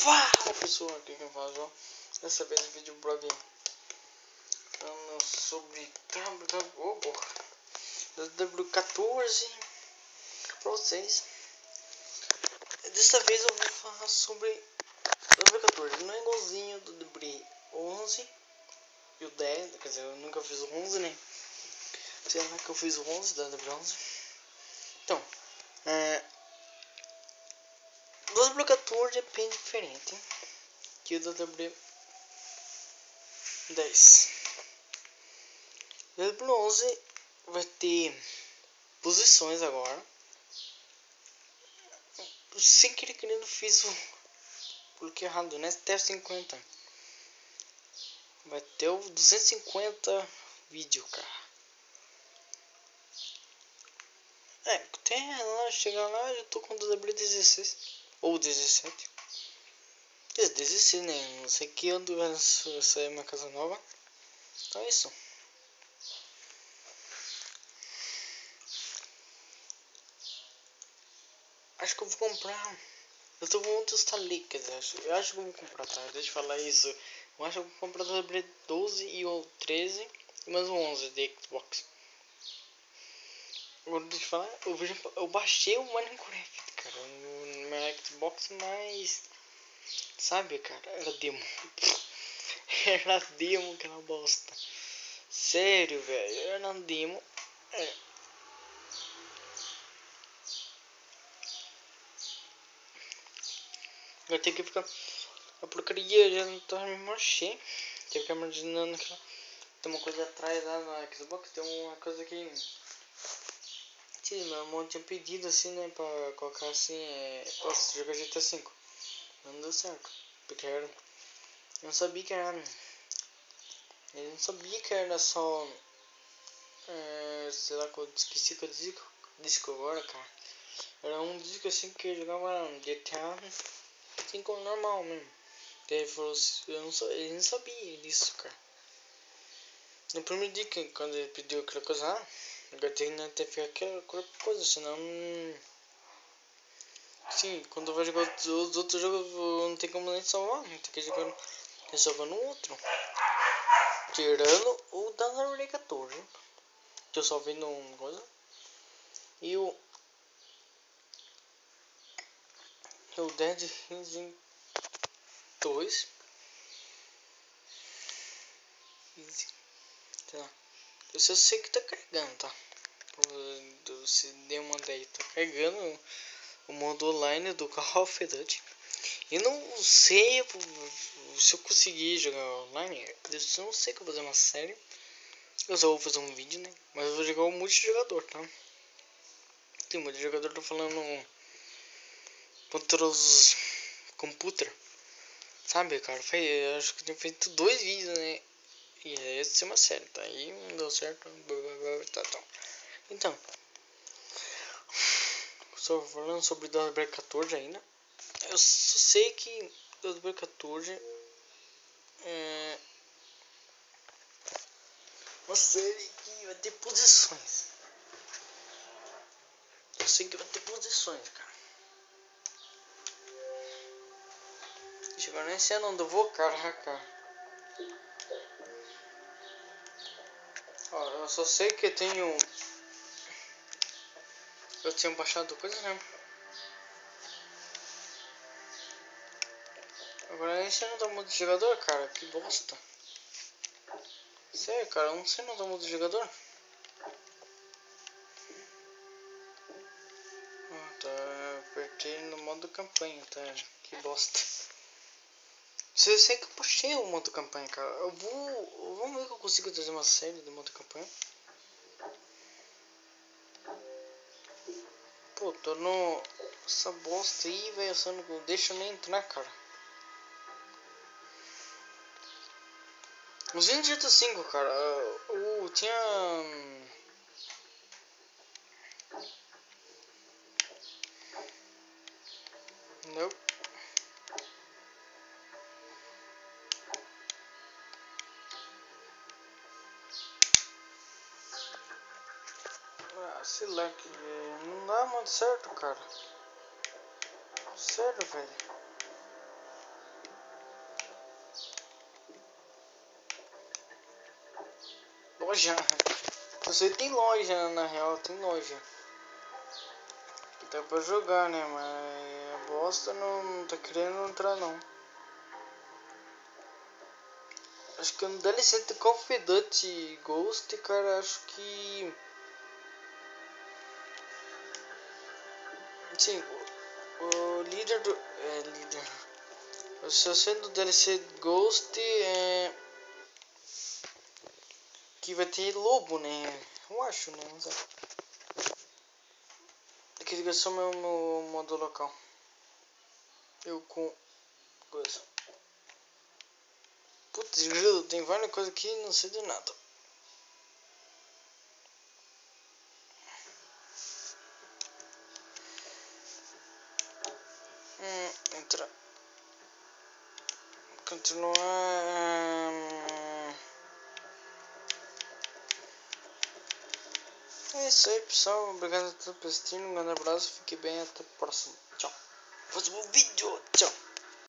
Fala pessoal, aqui quem fala João. Dessa vez o vídeo blog falando sobre W14 pra vocês. Dessa vez eu vou falar sobre W14. Não é igualzinho do W11 e o 10, quer dizer, eu nunca fiz o 11, né? Será que eu fiz o 11 da W11? Então, o W14 é bem diferente que o da W10. O W11 vai ter posições agora. Sem querer fiz o coloquei errado, né? Até 50. Vai ter o 250 vídeo, cara. Até lá, chegar lá, eu tô com o W16 ou 17. 16, né? Não sei que ano vai sair minha casa nova. Então é isso. Acho que eu vou comprar. Eu tô com muitos talicas, eu acho que eu vou comprar, tá? Deixa eu falar isso. Eu acho que eu vou comprar o W12 e o 13 e mais o 11 de Xbox. Agora deixa eu falar, eu baixei o Minecraft, cara, no meu Xbox, mas sabe, cara, era demo. Era demo, aquela bosta. Sério, velho, era demo. Eu tenho que ficar. A porcaria já não tá me mexendo. Tenho que ficar imaginando que tem uma coisa atrás lá na Xbox. Tem uma coisa que. Sim, meu irmão tinha pedido assim, né? Pra colocar assim. Posso jogar GTA V. Não deu certo. Porque eu não sabia que era. Eu não sabia que era só. Sei lá, que eu esqueci que eu disco agora, cara. Era um disco assim que eu jogava GTA assim como normal mesmo. Ele falou assim, ele não sabia disso, cara. No primeiro dia que quando ele pediu aquela coisa, agora tem que ficar aquela coisa, senão. Sim, quando eu vou jogar os outros jogos não tem como nem salvar, tem que jogar salvar no outro. Tirando o da Naruto 14, que eu só vi no coisa. E o Dead Rising 2. Sei lá. Eu só sei que tá carregando, tá? Se deu uma ideia, tá carregando o modo online do Call of Duty. Eu não sei se eu conseguir jogar online. Eu não sei que eu vou fazer uma série. Eu só vou fazer um vídeo, né? Mas eu vou jogar o multijogador, tá? Tem multijogador, tô falando contra os computers. Sabe, cara? Eu acho que eu tenho feito 2 vídeos, né? E essa é uma série, tá? Aí não deu certo. Tá. Então, só falando sobre W14 ainda. Eu só sei que W14 é uma série que vai ter posições. Eu sei que vai ter posições, cara. Agora nem sei onde eu vou, cara. Ó, eu só sei que eu tinha baixado coisa, né? Agora nem sei onde eu mudo de jogador, cara. Que bosta. Sério, cara, eu não sei onde eu mudo de jogador. Tá, apertei no modo campanha, tá? Que bosta. Eu sei que eu puxei o modo campanha, cara. Vamos ver que eu consigo trazer uma série do modo campanha. Pô, tô no. Essa bosta aí, velho. Você não deixa nem entrar, cara. Os 20 GTA 5, cara. Tinha. Não. Sei lá que não dá muito certo, cara. Sério, velho. Loja. Você tem loja, na real, tem loja. Que dá pra jogar, né? Mas a bosta não tá querendo entrar, não. Acho que no DLC do Call of Duty Ghost, cara, acho que... Sim, o líder do... líder... O seu do DLC Ghost é... Que vai ter lobo, né? Eu acho, né? Não sei. Aqui liga só meu modo local. Eu com... Coisa. Putz, grilo, tem várias coisas aqui e não sei de nada. Entra. Continuar. É isso aí, pessoal. Obrigado por assistir. Um grande abraço. Fique bem. Até o próximo. Tchau. Próximo vídeo. Tchau.